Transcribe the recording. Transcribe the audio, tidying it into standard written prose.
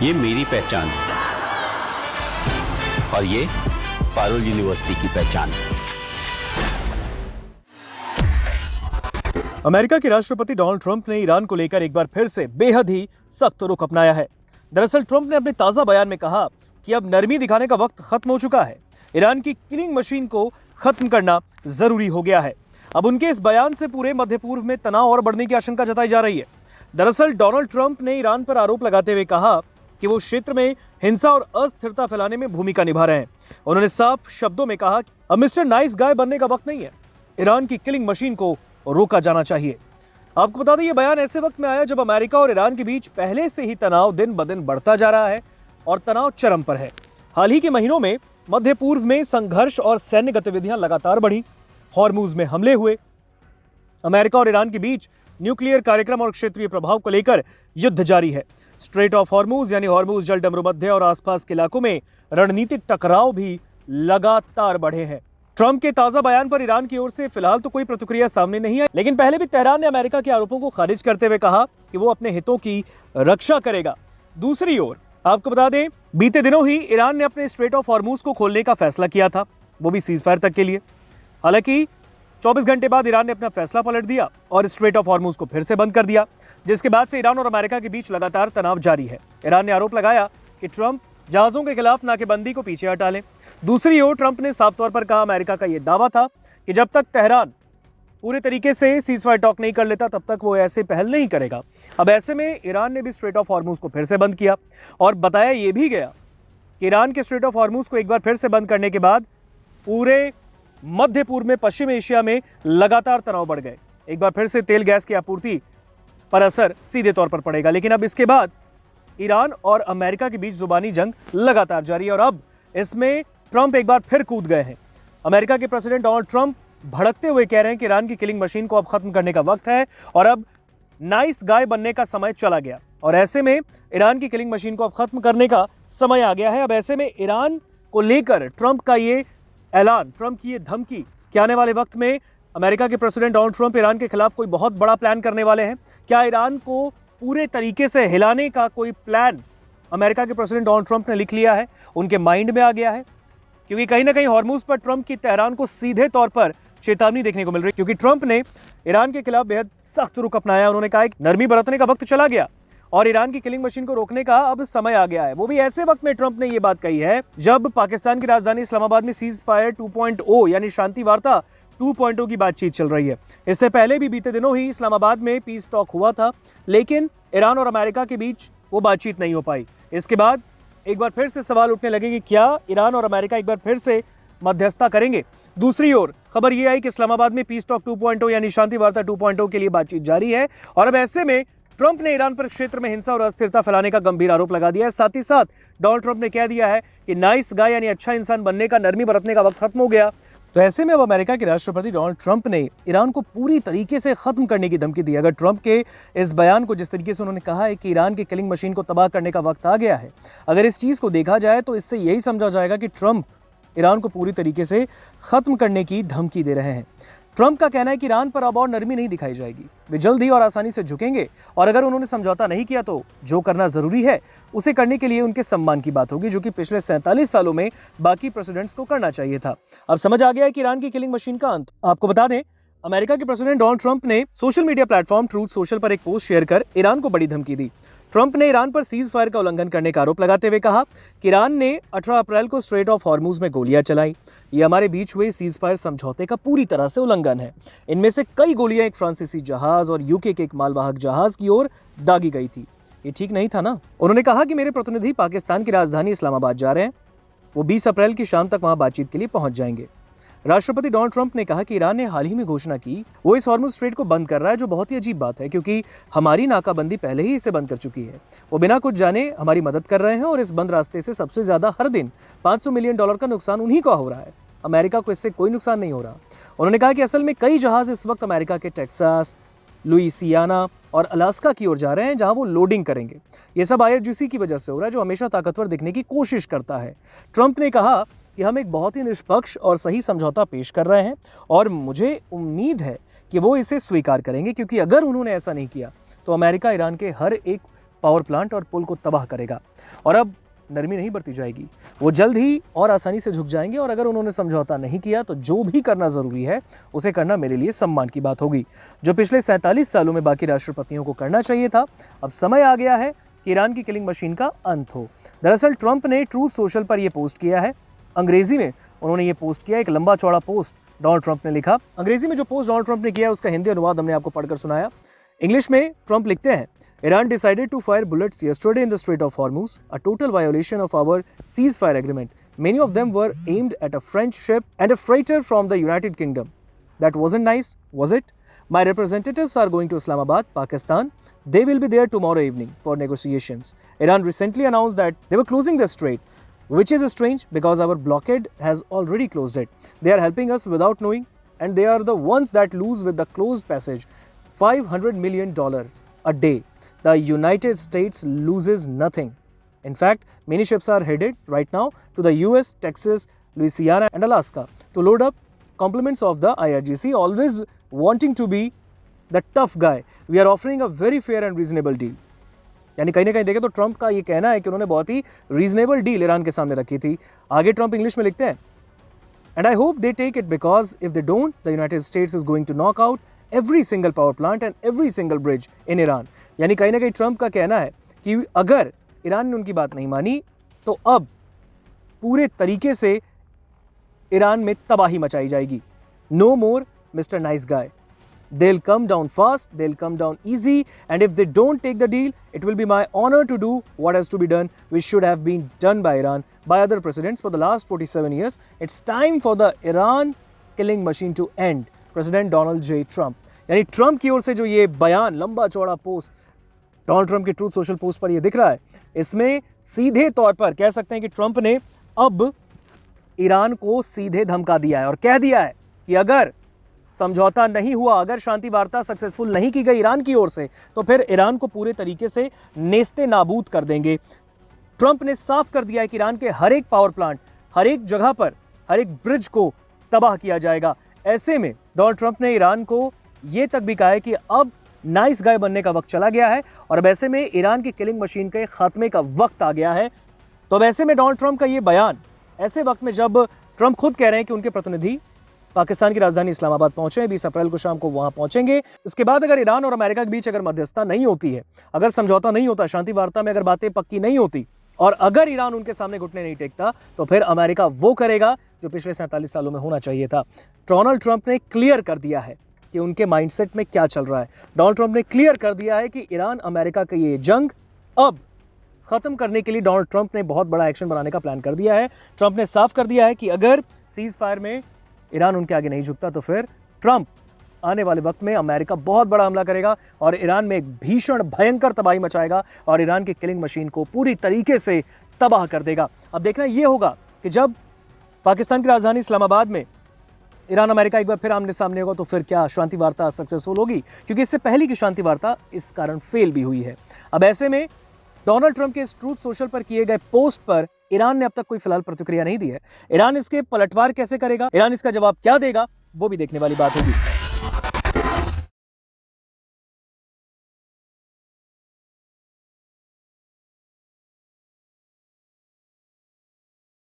ये मेरी पहचान है और ये पारुल यूनिवर्सिटी की पहचान है। अमेरिका के राष्ट्रपति डोनाल्ड ट्रंप ने ईरान को लेकर एक बार फिर से बेहद ही सख्त रुख अपनाया है। दरअसल ट्रंप ने अपने ताजा बयान में कहा कि अब नरमी दिखाने का वक्त खत्म हो चुका है। ईरान की किलिंग मशीन को खत्म करना जरूरी हो गया है। अब उनके इस बयान से पूरे मध्य पूर्व में तनाव और बढ़ने की आशंका जताई जा रही है। दरअसल डोनाल्ड ट्रंप ने ईरान पर आरोप लगाते हुए कहा कि वो क्षेत्र में हिंसा और अस्थिरता फैलाने में भूमिका निभा रहे हैं। उन्होंने साफ शब्दों में कहा कि अब मिस्टर नाइस गाय बनने का वक्त नहीं है। ईरान की किलिंग मशीन को रोका जाना चाहिए। आपको बता दें, ये बयान ऐसे वक्त में आया जब अमेरिका और ईरान के बीच पहले से ही तनाव दिन ब दिन बढ़ता जा रहा है और तनाव चरम पर है। हाल ही के महीनों में मध्य पूर्व में संघर्ष और सैन्य गतिविधियां लगातार बढ़ी। हॉर्मुज में हमले हुए। अमेरिका और ईरान के बीच न्यूक्लियर कार्यक्रम और क्षेत्रीय प्रभाव को लेकर युद्ध जारी है। स्ट्रेट ऑफ हॉर्मुज यानी हॉर्मुज जल डमरूमध्य और आसपास के इलाकों में रणनीतिक टकराव भी लगातार बढ़े हैं। ट्रंप के ताजा बयान पर ईरान की ओर से फिलहाल तो कोई प्रतिक्रिया सामने नहीं है, लेकिन पहले भी तेहरान ने अमेरिका के आरोपों को खारिज करते हुए कहा कि वो अपने हितों की रक्षा करेगा। दूसरी ओर आपको बता दें, बीते दिनों ही ईरान ने अपने स्ट्रेट ऑफ हॉर्मुज को खोलने का फैसला किया था, वो भी सीजफायर तक के लिए। हालांकि 24 घंटे बाद ईरान ने अपना फैसला पलट दिया और स्ट्रेट ऑफ हॉर्मुज को फिर से बंद कर दिया, जिसके बाद से ईरान और अमेरिका के बीच लगातार तनाव जारी है। ईरान ने आरोप लगाया कि ट्रंप जहाजों के खिलाफ नाकेबंदी को पीछे हटा लें। दूसरी ओर ट्रंप ने साफ तौर पर कहा अमेरिका का यह दावा था कि जब तक तेहरान पूरे तरीके से सीजफायर टॉक नहीं कर लेता तब तक वो ऐसे पहल नहीं करेगा। अब ऐसे में ईरान ने भी स्ट्रेट ऑफ हॉर्मुज को फिर से बंद किया और बताया यह भी गया कि ईरान के स्ट्रेट ऑफ हॉर्मुज को एक बार फिर से बंद करने के बाद पूरे मध्य पूर्व में पश्चिम एशिया में लगातार तनाव बढ़ गए। एक बार फिर से तेल गैस की आपूर्ति पर असर सीधे तौर पर पड़ेगा। लेकिन अब इसके बाद ईरान और अमेरिका के बीच जुबानी जंग लगातार जारी है और अब इसमें ट्रंप एक बार फिर कूद गए हैं। अमेरिका के प्रेसिडेंट डोनाल्ड ट्रंप भड़कते हुए कह रहे हैं कि ईरान की किलिंग मशीन को अब खत्म करने का वक्त है और अब नाइस गाय बनने का समय चला गया। और ऐसे में ईरान की किलिंग मशीन को अब खत्म करने का समय आ गया है। अब ऐसे में ईरान को लेकर ट्रंप का ये ऐलान, ट्रंप की ये धमकी कि आने वाले वक्त में अमेरिका के प्रेसिडेंट डोनाल्ड ट्रंप ईरान के खिलाफ कोई बहुत बड़ा प्लान करने वाले हैं। क्या ईरान को पूरे तरीके से हिलाने का कोई प्लान अमेरिका के प्रेसिडेंट डोनाल्ड ट्रंप ने लिख लिया है, उनके माइंड में आ गया है? क्योंकि कहीं ना कहीं हॉर्मुज पर ट्रंप की तेहरान को सीधे तौर पर चेतावनी देखने को मिल रही है, क्योंकि ट्रंप ने ईरान के खिलाफ बेहद सख्त रुख अपनाया। उन्होंने कहा कि नरमी बरतने का वक्त चला गया और ईरान की किलिंग मशीन को रोकने का अब समय आ गया है। वो भी ऐसे वक्त में ट्रंप ने ये बात कही है जब पाकिस्तान की राजधानी इस्लामाबाद में सीज फायर 2.0 यानी शांति वार्ता 2.0 की बातचीत चल रही है। इससे पहले भी बीते दिनों ही इस्लामाबाद में पीस टॉक हुआ था, लेकिन ईरान और अमेरिका के बीच वो बातचीत नहीं हो पाई। इसके बाद एक बार फिर से सवाल उठने लगे कि क्या ईरान और अमेरिका एक बार फिर से मध्यस्थता करेंगे। दूसरी ओर खबर यह आई कि इस्लामाबाद में पीस टॉक 2.0 यानी शांति वार्ता 2.0 के लिए बातचीत जारी है और अब ऐसे में ट्रंप ने ईरान पर क्षेत्र में हिंसा और अस्थिरता फैलाने का गंभीर आरोप लगा दिया है। साथ ही साथ डोनाल्ड ट्रंप ने कह दिया है कि नाइस गाय यानी अच्छा इंसान बनने का, नरमी बरतने का वक्त खत्म हो गया। तो ऐसे में अब अमेरिका के राष्ट्रपति डोनाल्ड ट्रंप ने ईरान को पूरी तरीके से खत्म करने की धमकी दी। अगर ट्रंप के इस बयान को, जिस तरीके से उन्होंने कहा है कि ईरान की किलिंग मशीन को तबाह करने का वक्त आ गया है, अगर इस चीज को देखा जाए तो इससे यही समझा जाएगा कि ट्रंप ईरान को पूरी तरीके से खत्म करने की धमकी दे रहे हैं। ट्रंप का कहना है कि ईरान पर अब और नरमी नहीं दिखाई जाएगी, वे जल्द ही और आसानी से झुकेंगे और अगर उन्होंने समझौता नहीं किया तो जो करना जरूरी है उसे करने के लिए उनके सम्मान की बात होगी, जो कि पिछले 47 सालों में बाकी प्रेसिडेंट्स को करना चाहिए था। अब समझ आ गया है कि ईरान की किलिंग मशीन का अंत। आपको बता दें, अमेरिका के प्रेसिडेंट डोनाल्ड ट्रंप ने social media platform truth social पर एक पोस्ट शेयर कर ईरान को बड़ी धमकी दी। ट्रंप ने ईरान पर सीज फायर का उल्लंघन करने का आरोप लगाते हुए कहा कि ईरान ने 18 अप्रैल को स्ट्रेट ऑफ हॉर्मुज में गोलियां चलाई। ये हमारे बीच हुए सीज फायर समझौते का पूरी तरह से उल्लंघन है। इनमें से कई गोलियां एक फ्रांसीसी जहाज और यूके के एक मालवाहक जहाज की ओर दागी गई थी। ये ठीक नहीं था ना? उन्होंने कहा कि मेरे प्रतिनिधि पाकिस्तान की राजधानी इस्लामाबाद जा रहे हैं, वो 20 अप्रैल की शाम तक वहां बातचीत के लिए पहुंच जाएंगे। राष्ट्रपति डोनाल्ड ट्रंप ने कहा कि ईरान ने हाल ही में घोषणा की वो इस हॉर्मुज स्ट्रेट को बंद कर रहा है, जो बहुत ही अजीब बात है क्योंकि हमारी नाकाबंदी पहले ही इसे बंद कर चुकी है। वो बिना कुछ जाने हमारी मदद कर रहे हैं और इस बंद रास्ते से सबसे ज्यादा हर दिन $500 मिलियन का नुकसान उन्हीं को हो रहा है। अमेरिका को इससे कोई नुकसान नहीं हो रहा। उन्होंने कहा कि असल में कई जहाज इस वक्त अमेरिका के टेक्सास, लुइसियाना और अलास्का की ओर जा रहे हैं, जहां वो लोडिंग करेंगे। ये सब IRGC की वजह से हो रहा है, जो हमेशा ताकतवर दिखने की कोशिश करता है। ट्रंप ने कहा कि हम एक बहुत ही निष्पक्ष और सही समझौता पेश कर रहे हैं और मुझे उम्मीद है कि वो इसे स्वीकार करेंगे, क्योंकि अगर उन्होंने ऐसा नहीं किया तो अमेरिका ईरान के हर एक पावर प्लांट और पुल को तबाह करेगा। और अब नरमी नहीं बरती जाएगी, वो जल्द ही और आसानी से झुक जाएंगे और अगर उन्होंने समझौता नहीं किया तो जो भी करना ज़रूरी है उसे करना मेरे लिए सम्मान की बात होगी, जो पिछले 47 सालों में बाकी राष्ट्रपतियों को करना चाहिए था। अब समय आ गया है कि ईरान की किलिंग मशीन का अंत हो। दरअसल ट्रंप ने ट्रूथ सोशल पर यह पोस्ट किया है। अंग्रेजी में उन्होंने ये पोस्ट किया, एक लंबा चौड़ा पोस्ट डोनाल्ड ट्रंप ने लिखा। अंग्रेजी में जो पोस्ट डोनाल्ड ट्रंप ने किया है उसका हिंदी अनुवाद हमने आपको पढ़कर सुनाया। इंग्लिश में ट्रंप लिखते हैं, Iran decided to fire bullets yesterday in the Strait of Hormuz, a total violation of our ceasefire agreement. Many of them were aimed at a French ship and a freighter from the United Kingdom. That wasn't nice, was it? My representatives are going to Islamabad, Pakistan. They will be there tomorrow evening for negotiations. Iran recently announced that they were closing the strait, which is strange because our blockade has already closed it. They are helping us without knowing, and they are the ones that lose with the closed passage. $500 million a day. The United States loses nothing. In fact, many ships are headed right now to the US, Texas, Louisiana and Alaska to load up compliments of the IRGC, always wanting to be the tough guy. We are offering a very fair and reasonable deal. यानी कहीं ना कहीं देखें तो Trump का ये कहना है कि उन्होंने बहुत ही रीजनेबल डील ईरान के सामने रखी थी। आगे ट्रंप इंग्लिश में लिखते हैं, And I hope they take it because if they don't, the United States is going to knock out every single power plant and every single bridge in Iran. यानी कहीं ना कहीं ट्रंप का कहना है कि अगर ईरान ने उनकी बात नहीं मानी तो अब पूरे तरीके से ईरान में तबाही मचाई जाएगी। No more mister nice guy. They'll come down fast, they'll come down easy, and if they don't take the deal, it will be my honor to do what has to be done, which should have been done by Iran, by other presidents for the last 47 years. It's time for the Iran killing machine to end. President Donald J. Trump. यानी Trump की ओर से जो ये बयान, लंबा चौड़ा post Donald Trump के truth social post पर ये दिख रहा है, इसमें सीधे तौर पर कह सकते हैं कि ट्रंप ने अब ईरान को सीधे धमका दिया है और कह दिया है कि अगर समझौता नहीं हुआ, अगर शांति वार्ता सक्सेसफुल नहीं की गई ईरान की ओर से, तो फिर ईरान को पूरे तरीके से नेस्ते नाबूद कर देंगे। ट्रंप ने साफ कर दिया है कि ईरान के हर एक पावर प्लांट, हर एक जगह पर, हर एक ब्रिज को तबाह किया जाएगा। ऐसे में डोनाल्ड ट्रंप ने ईरान को यह तक भी कहा है कि अब नाइस गाय बनने का वक्त चला गया है और अब ऐसे में ईरान की किलिंग मशीन के खात्मे का वक्त आ गया है। तो अब ऐसे में डोनाल्ड ट्रंप का यह बयान ऐसे वक्त में जब ट्रंप खुद कह रहे हैं कि उनके प्रतिनिधि पाकिस्तान की राजधानी इस्लामाबाद पहुंचे, 20 अप्रैल को शाम को वहां पहुंचेंगे। इसके बाद अगर ईरान और अमेरिका के बीच अगर मध्यस्थता नहीं होती है, अगर समझौता नहीं होता, शांति वार्ता में अगर बातें पक्की नहीं होती और अगर ईरान उनके सामने घुटने नहीं टेकता, तो फिर अमेरिका वो करेगा जो पिछले 47 सालों में होना चाहिए था। डोनाल्ड ट्रंप ने क्लियर कर दिया है कि उनके माइंडसेट में क्या चल रहा है। डोनाल्ड ट्रंप ने क्लियर कर दिया है कि ईरान अमेरिका का ये जंग अब खत्म करने के लिए डोनाल्ड ट्रंप ने बहुत बड़ा एक्शन बनाने का प्लान कर दिया है। ट्रंप ने साफ कर दिया है कि अगर सीज फायर में ईरान उनके आगे नहीं झुकता तो फिर ट्रंप आने वाले वक्त में अमेरिका बहुत बड़ा हमला करेगा और ईरान में एक भीषण भयंकर तबाही मचाएगा और ईरान की किलिंग मशीन को पूरी तरीके से तबाह कर देगा। अब देखना यह होगा कि जब पाकिस्तान की राजधानी इस्लामाबाद में ईरान अमेरिका एक बार फिर आमने सामने होगा तो फिर क्या शांति वार्ता सक्सेसफुल होगी, क्योंकि इससे पहले की शांति वार्ता इस कारण फेल भी हुई है। अब ऐसे में डोनाल्ड ट्रंप के इस ट्रूथ सोशल पर किए गए पोस्ट पर ईरान ने अब तक कोई फिलहाल प्रतिक्रिया नहीं दी है। ईरान इसके पलटवार कैसे करेगा, ईरान इसका जवाब क्या देगा, वो भी देखने वाली बात होगी।